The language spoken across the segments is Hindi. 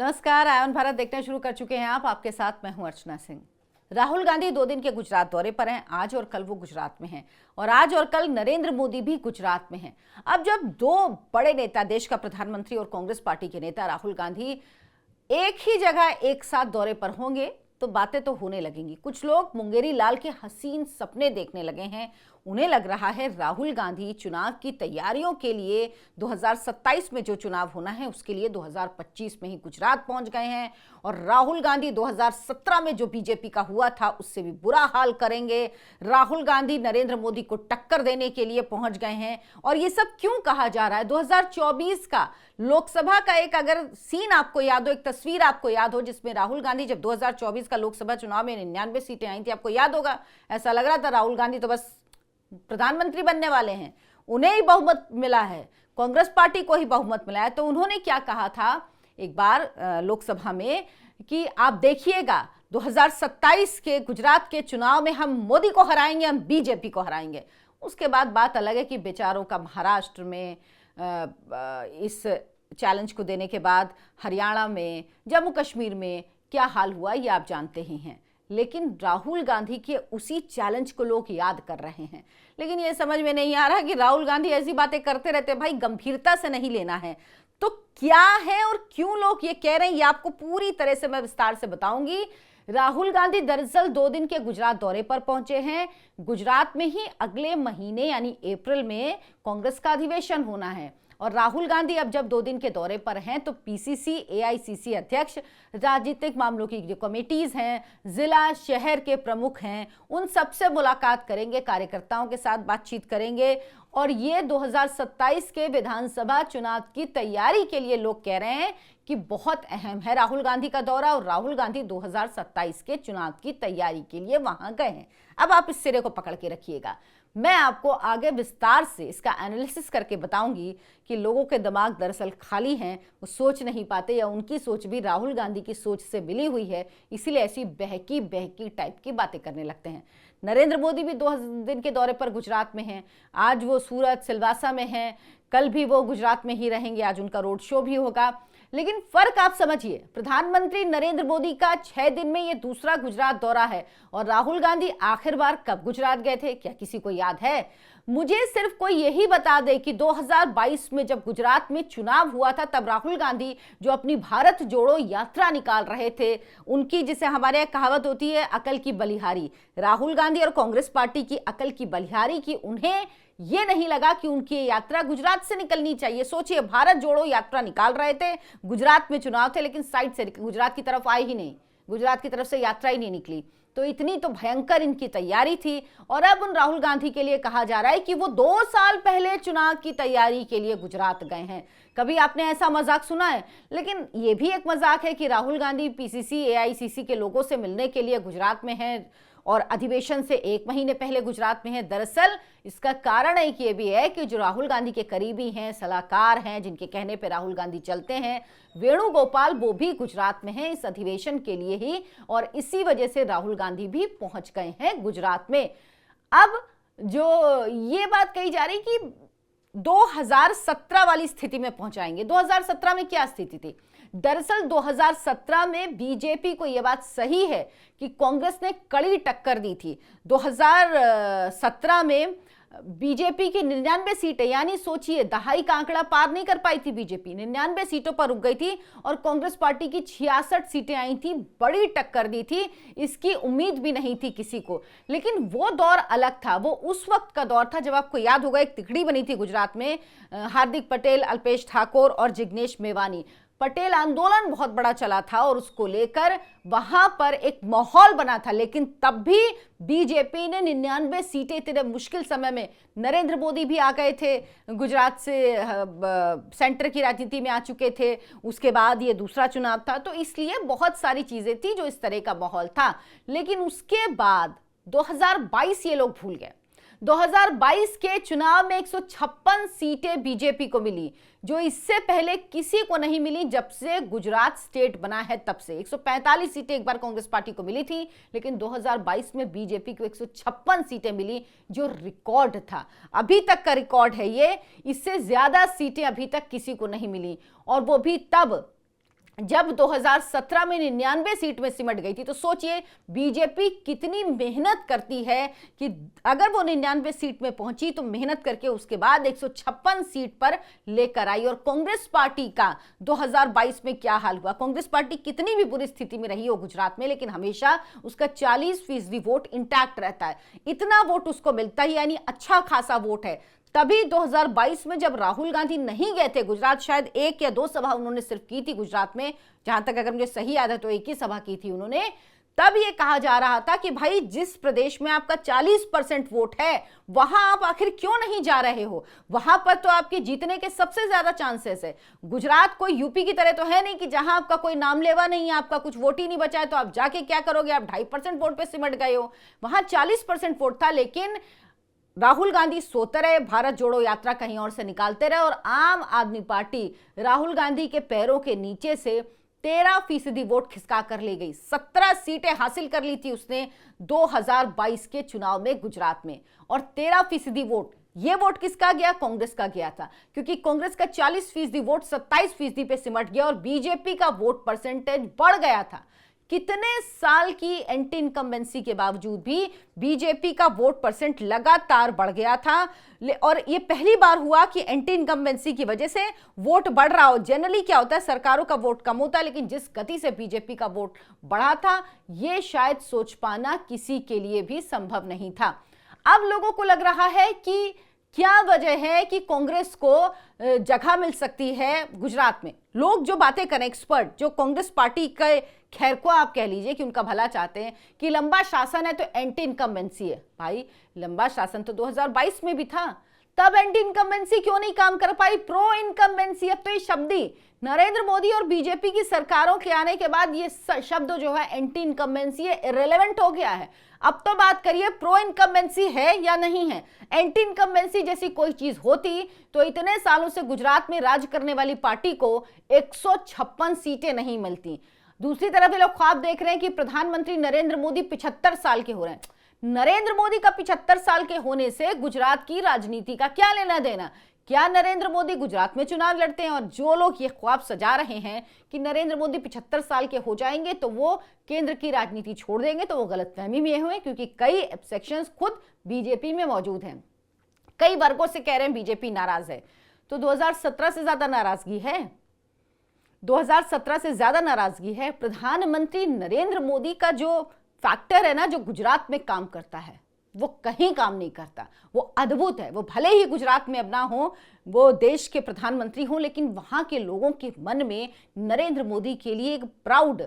नमस्कार। आयन भारत देखना शुरू कर चुके हैं आप। आपके साथ मैं हूं अर्चना सिंह। राहुल गांधी 2 दिन के गुजरात दौरे पर हैं। आज और कल वो गुजरात में हैं और आज और कल नरेंद्र मोदी भी गुजरात में हैं। अब जब 2 बड़े नेता, देश का प्रधानमंत्री और कांग्रेस पार्टी के नेता राहुल गांधी एक ही जगह एक साथ दौरे पर होंगे तो बातें तो होने लगेंगी। कुछ लोग मुंगेरी लाल के हसीन सपने देखने लगे हैं। उन्हें लग रहा है राहुल गांधी चुनाव की तैयारियों के लिए 2027 में जो चुनाव होना है उसके लिए 2025 में ही गुजरात पहुंच गए हैं और राहुल गांधी 2017 में जो बीजेपी का हुआ था उससे भी बुरा हाल करेंगे। राहुल गांधी नरेंद्र मोदी को टक्कर देने के लिए पहुंच गए हैं। और ये सब क्यों कहा जा रहा है? 2024 का लोकसभा का एक अगर सीन आपको याद हो, एक तस्वीर आपको याद हो, जिसमें राहुल गांधी जब 2024 का लोकसभा चुनाव में 99 सीटें आई थी, आपको याद होगा, ऐसा लग रहा था राहुल गांधी तो बस प्रधानमंत्री बनने वाले हैं, उन्हें ही बहुमत मिला है, कांग्रेस पार्टी को ही बहुमत मिला है। तो उन्होंने क्या कहा था एक बार लोकसभा में कि आप देखिएगा 2027 के गुजरात के चुनाव में हम मोदी को हराएंगे, हम बीजेपी को हराएंगे। उसके बाद बात अलग है कि बेचारों का महाराष्ट्र में इस चैलेंज को देने के बाद हरियाणा में, जम्मू कश्मीर में क्या हाल हुआ ये आप जानते ही हैं। लेकिन राहुल गांधी के उसी चैलेंज को लोग याद कर रहे हैं। लेकिन ये समझ में नहीं आ रहा कि राहुल गांधी ऐसी बातें करते रहते, भाई गंभीरता से नहीं लेना है तो क्या है और क्यों लोग ये कह रहे हैं, ये आपको पूरी तरह से मैं विस्तार से बताऊंगी। राहुल गांधी दरअसल 2 दिन के गुजरात दौरे पर पहुंचे हैं। गुजरात में ही अगले महीने यानी अप्रैल में कांग्रेस का अधिवेशन होना है और राहुल गांधी अब जब 2 दिन के दौरे पर हैं तो पीसीसी, एआईसीसी अध्यक्ष, राजनीतिक मामलों की जो कमेटीज हैं, जिला शहर के प्रमुख हैं, उन सबसे मुलाकात करेंगे, कार्यकर्ताओं के साथ बातचीत करेंगे। और ये 2027 के विधानसभा चुनाव की तैयारी के लिए लोग कह रहे हैं कि बहुत अहम है राहुल गांधी का दौरा और राहुल गांधी 2027 के चुनाव की तैयारी के लिए वहां गए हैं। अब आप इस सिरे को पकड़ के रखिएगा, मैं आपको आगे विस्तार से इसका एनालिसिस करके बताऊंगी कि लोगों के दिमाग दरअसल खाली हैं, वो सोच नहीं पाते या उनकी सोच भी राहुल गांधी की सोच से मिली हुई है, इसीलिए ऐसी बहकी बहकी टाइप की बातें करने लगते हैं। नरेंद्र मोदी भी 2 दिन के दौरे पर गुजरात में हैं। आज वो सूरत, सिलवासा में हैं, कल भी वो गुजरात में ही रहेंगे, आज उनका रोड शो भी होगा। लेकिन फर्क आप समझिए, प्रधानमंत्री नरेंद्र मोदी का 6 दिन में ये दूसरा गुजरात दौरा है और राहुल गांधी आखिर बार कब गुजरात गए थे, क्या किसी को याद है? मुझे सिर्फ कोई यही बता दे कि 2022 में जब गुजरात में चुनाव हुआ था तब राहुल गांधी जो अपनी भारत जोड़ो यात्रा निकाल रहे थे, उनकी, जिसे हमारे यहाँ कहावत होती है अकल की बलिहारी, राहुल गांधी और कांग्रेस पार्टी की अकल की बलिहारी की उन्हें ये नहीं लगा कि उनकी यात्रा गुजरात से निकलनी चाहिए। सोचिए, भारत जोड़ो यात्रा निकाल रहे थे, गुजरात में चुनाव थे, लेकिन साइड से गुजरात की तरफ आए ही नहीं, गुजरात की तरफ से यात्रा ही नहीं निकली। तो इतनी तो भयंकर इनकी तैयारी थी। और अब उन राहुल गांधी के लिए कहा जा रहा है कि वो 2 साल पहले चुनाव की तैयारी के लिए गुजरात गए हैं। कभी आपने ऐसा मजाक सुना है? लेकिन ये भी एक मजाक है कि राहुल गांधी पीसीसी, एआईसीसी के लोगों से मिलने के लिए गुजरात में हैं और अधिवेशन से 1 महीने पहले गुजरात में है। दरअसल इसका कारण एक ये भी है कि जो राहुल गांधी के करीबी हैं, सलाहकार हैं, जिनके कहने पे राहुल गांधी चलते हैं, वेणुगोपाल, वो भी गुजरात में हैं इस अधिवेशन के लिए ही और इसी वजह से राहुल गांधी भी पहुंच गए हैं गुजरात में। अब जो ये बात कही जा रही कि 2017 वाली स्थिति में पहुंचाएंगे, 2017 में क्या स्थिति थी? दरअसल 2017 में बीजेपी को यह बात सही है कि कांग्रेस ने कड़ी टक्कर दी थी। 2017 में बीजेपी की 99 सीटें, यानी सोचिए दहाई का आंकड़ा पार नहीं कर पाई थी बीजेपी, 99 सीटों पर रुक गई थी और कांग्रेस पार्टी की 66 सीटें आई थी, बड़ी टक्कर दी थी, इसकी उम्मीद भी नहीं थी किसी को। लेकिन वो दौर अलग था, वो उस वक्त का दौर था जब आपको याद होगा एक तिकड़ी बनी थी गुजरात में, हार्दिक पटेल, अल्पेश ठाकोर और जिग्नेश मेवानी। पटेल आंदोलन बहुत बड़ा चला था और उसको लेकर वहां पर एक माहौल बना था। लेकिन तब भी बीजेपी ने 99 सीटें, इतने मुश्किल समय में नरेंद्र मोदी भी आ गए थे, गुजरात से सेंटर की राजनीति में आ चुके थे, उसके बाद ये दूसरा चुनाव था, तो इसलिए बहुत सारी चीजें थी जो इस तरह का माहौल था। लेकिन उसके बाद 2022 ये लोग भूल गए। 2022 के चुनाव में 156 सीटें बीजेपी को मिली, जो इससे पहले किसी को नहीं मिली जब से गुजरात स्टेट बना है तब से। 145 सीटें एक बार कांग्रेस पार्टी को मिली थी, लेकिन 2022 में बीजेपी को 156 सीटें मिली, जो रिकॉर्ड था, अभी तक का रिकॉर्ड है ये। इससे ज्यादा सीटें अभी तक किसी को नहीं मिली, और वो भी तब जब 2017 में 99 सीट में सिमट गई थी, तो सोचिए बीजेपी कितनी मेहनत करती है कि अगर वो 99 सीट में पहुंची तो मेहनत करके उसके बाद 156 सीट पर लेकर आई। और कांग्रेस पार्टी का 2022 में क्या हाल हुआ? कांग्रेस पार्टी कितनी भी बुरी स्थिति में रही हो गुजरात में, लेकिन हमेशा उसका 40% वोट इंटैक्ट रहता है। इतना वोट उसको मिलता है, यानी अच्छा खासा वोट है। तभी 2022 में जब राहुल गांधी नहीं गए थे गुजरात, शायद 1 या 2 सभा उन्होंने सिर्फ की थी गुजरात में, जहां तक अगर मुझे सही याद है तो 1 ही सभा की थी उन्होंने। तब ये कहा जा रहा था कि भाई जिस प्रदेश में आपका 40% वोट है वहां आप आखिर क्यों नहीं जा रहे हो, वहां पर तो आपके जीतने के सबसे ज्यादा चांसेस है। गुजरात कोई यूपी की तरह तो है नहीं कि जहां आपका कोई नाम लेवा नहीं है, आपका कुछ वोट ही नहीं बचा है, तो आप जाके क्या करोगे? आप 2.5% वोट पे सिमट गए हो। वहां 40% वोट था, लेकिन राहुल गांधी सोते रहे, भारत जोड़ो यात्रा कहीं और से निकालते रहे, और आम आदमी पार्टी राहुल गांधी के पैरों के नीचे से 13% वोट खिसका कर ले गई। 17 सीटें हासिल कर ली थी उसने 2022 के चुनाव में गुजरात में, और 13% वोट, ये वोट किसका गया? कांग्रेस का गया था, क्योंकि कांग्रेस का 40% वोट 27% पे सिमट गया और बीजेपी का वोट परसेंटेज बढ़ गया था। कितने साल की एंटी इनकम्बेंसी के बावजूद भी बीजेपी का वोट परसेंट लगातार बढ़ गया था, और ये पहली बार हुआ कि एंटी इनकम्बेंसी की वजह से वोट बढ़ रहा हो। जनरली क्या होता है, सरकारों का वोट कम होता है, लेकिन जिस गति से बीजेपी का वोट बढ़ा था, ये शायद सोच पाना किसी के लिए भी संभव नहीं था। अब लोगों को लग रहा है कि क्या वजह है कि कांग्रेस को जगह मिल सकती है गुजरात में। लोग जो बातें करें, एक्सपर्ट जो कांग्रेस पार्टी के खैर को आप कह लीजिए कि उनका भला चाहते हैं कि लंबा शासन है तो एंटी इनकम्बेंसी है। भाई लंबा शासन तो 2022 में भी था, तब एंटी इनकम्बेंसी क्यों नहीं काम कर पाई? Pro incumbency. अब तो ये शब्द ही नरेंद्र मोदी और बीजेपी की सरकारों के आने के बाद ये शब्द जो है एंटी इनकम्बेंसी इररिलेवेंट हो गया है। अब तो बात करिए प्रो इनकम्बेंसी है या नहीं है। एंटी इनकम्बेंसी जैसी कोई चीज होती तो इतने सालों से गुजरात में राज करने वाली पार्टी को 156 सीटें नहीं मिलती। दूसरी तरफ ये लोग ख्वाब देख रहे हैं कि प्रधानमंत्री नरेंद्र मोदी 75 साल के हो रहे हैं। नरेंद्र मोदी का 75 साल के होने से गुजरात की राजनीति का क्या लेना देना? क्या नरेंद्र मोदी गुजरात में चुनाव लड़ते हैं? और जो लोग ये ख्वाब सजा रहे हैं कि नरेंद्र मोदी 75 साल के हो जाएंगे तो वो केंद्र की राजनीति छोड़ देंगे, तो वो गलतफहमी में हुए, क्योंकि कई सेक्शंस खुद बीजेपी में मौजूद हैं। कई वर्गों से कह रहे हैं बीजेपी नाराज है, तो 2017 से ज्यादा नाराजगी है। 2017 से ज्यादा नाराजगी है। प्रधानमंत्री नरेंद्र मोदी का जो फैक्टर है ना, जो गुजरात में काम करता है, वो कहीं काम नहीं करता। वो अद्भुत है। वो भले ही गुजरात में अब ना हो, वो देश के प्रधानमंत्री हों, लेकिन वहां के लोगों के मन में नरेंद्र मोदी के लिए एक प्राउड,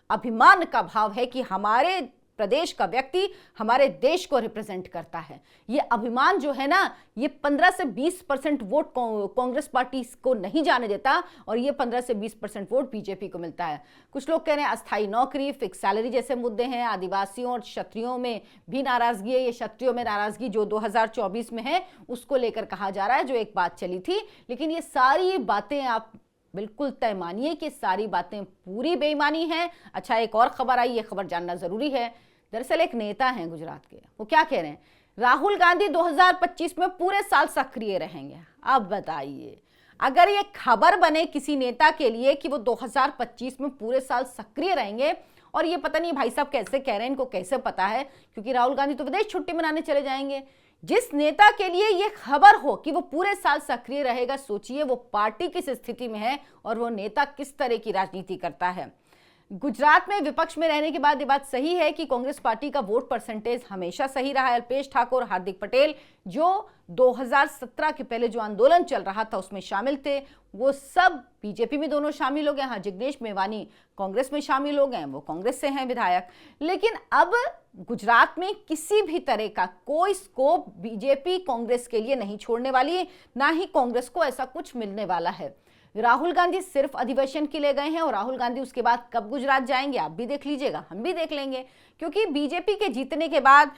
अभिमान का भाव है कि हमारे प्रदेश का व्यक्ति हमारे देश को रिप्रेजेंट करता है। ये अभिमान जो है ना, ये 15 से 20% वोट कांग्रेस पार्टी को नहीं जाने देता, और ये 15 से 20% वोट बीजेपी को मिलता है। कुछ लोग कह रहे हैं अस्थायी नौकरी, फिक्स सैलरी जैसे मुद्दे हैं। आदिवासियों और क्षत्रियों में भी नाराजगी है। ये क्षत्रियों में नाराजगी जो 2024 में है उसको लेकर कहा जा रहा है, जो एक बात चली थी। लेकिन ये सारी बातें आप बिल्कुल तय मानिए कि सारी बातें पूरी बेईमानी हैं। अच्छा, एक और खबर आई, ये खबर जानना जरूरी है। दरअसल एक नेता हैं गुजरात के, वो क्या कह रहे हैं, राहुल गांधी 2025 में पूरे साल सक्रिय रहेंगे। अब बताइए, अगर ये खबर बने किसी नेता के लिए कि वो 2025 में पूरे साल सक्रिय रहेंगे, और ये पता नहीं भाई साहब कैसे कह रहे हैं, इनको कैसे पता है, क्योंकि राहुल गांधी तो विदेश छुट्टी मनाने चले जाएंगे। जिस नेता के लिए ये खबर हो कि वो पूरे साल सक्रिय रहेगा, सोचिए वो पार्टी किस स्थिति में है और वो नेता किस तरह की राजनीति करता है। गुजरात में विपक्ष में रहने के बाद ये बात सही है कि कांग्रेस पार्टी का वोट परसेंटेज हमेशा सही रहा है। अल्पेश ठाकुर, हार्दिक पटेल जो 2017 के पहले जो आंदोलन चल रहा था उसमें शामिल थे, वो सब बीजेपी में दोनों शामिल हो गए। हाँ, जिग्नेश मेवानी कांग्रेस में शामिल हो गए, वो कांग्रेस से हैं विधायक। लेकिन अब गुजरात में किसी भी तरह का कोई स्कोप बीजेपी कांग्रेस के लिए नहीं छोड़ने वाली है, ना ही कांग्रेस को ऐसा कुछ मिलने वाला है। राहुल गांधी सिर्फ अधिवेशन के लिए गए हैं, और राहुल गांधी उसके बाद कब गुजरात जाएंगे आप भी देख लीजिएगा, हम भी देख लेंगे, क्योंकि बीजेपी के जीतने के बाद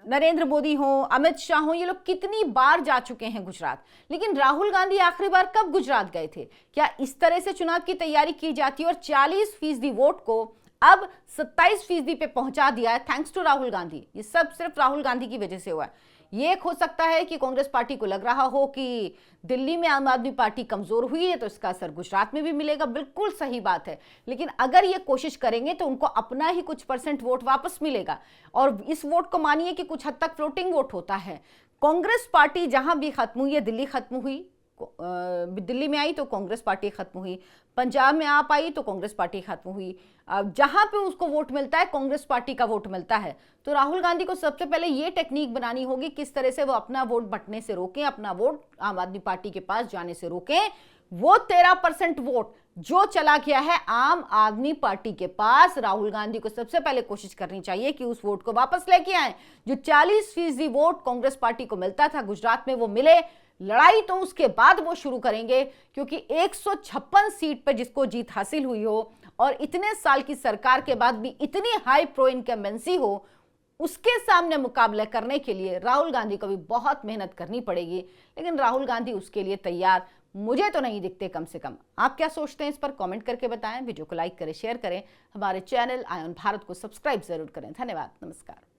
नरेंद्र मोदी हो, अमित शाह हो, ये लोग कितनी बार जा चुके हैं गुजरात। लेकिन राहुल गांधी आखिरी बार कब गुजरात गए थे? क्या इस तरह से चुनाव की तैयारी की जाती है? और 40% वोट को अब 27% पे पहुंचा दिया है, थैंक्स टू राहुल गांधी। ये सब सिर्फ राहुल गांधी की वजह से हुआ है। ये एक हो सकता है कि कांग्रेस पार्टी को लग रहा हो कि दिल्ली में आम आदमी पार्टी कमजोर हुई है तो इसका असर गुजरात में भी मिलेगा, बिल्कुल सही बात है। लेकिन अगर ये कोशिश करेंगे तो उनको अपना ही कुछ परसेंट वोट वापस मिलेगा, और इस वोट को मानिए कि कुछ हद तक फ्लोटिंग वोट होता है। कांग्रेस पार्टी जहां भी खत्म हुई है, दिल्ली खत्म हुई, दिल्ली में आई तो कांग्रेस पार्टी खत्म हुई, पंजाब में आप आई तो कांग्रेस पार्टी खत्म हुई, जहां पे उसको वोट मिलता है कांग्रेस पार्टी का वोट मिलता है। तो राहुल गांधी को सबसे पहले ये टेक्निक बनानी होगी किस तरह से वो अपना वोट बंटने से रोकें, अपना वोट आम आदमी पार्टी के पास जाने से रोकें। वो 13% वोट जो चला गया है आम आदमी पार्टी के पास, राहुल गांधी को सबसे पहले कोशिश करनी चाहिए कि उस वोट को वापस लेके आए। जो 40% वोट कांग्रेस पार्टी को मिलता था गुजरात में, वो मिले। लड़ाई तो उसके बाद वो शुरू करेंगे, क्योंकि 156 सीट पर जिसको जीत हासिल हुई हो और इतने साल की सरकार के बाद भी इतनी हाई प्रो इनकम्बेंसी हो, उसके सामने मुकाबला करने के लिए राहुल गांधी को भी बहुत मेहनत करनी पड़ेगी। लेकिन राहुल गांधी उसके लिए तैयार मुझे तो नहीं दिखते, कम से कम। आप क्या सोचते हैं इस पर कमेंट करके बताएं। वीडियो को लाइक करें, शेयर करें, हमारे चैनल आय ऑन भारत को सब्सक्राइब जरूर करें। धन्यवाद, नमस्कार।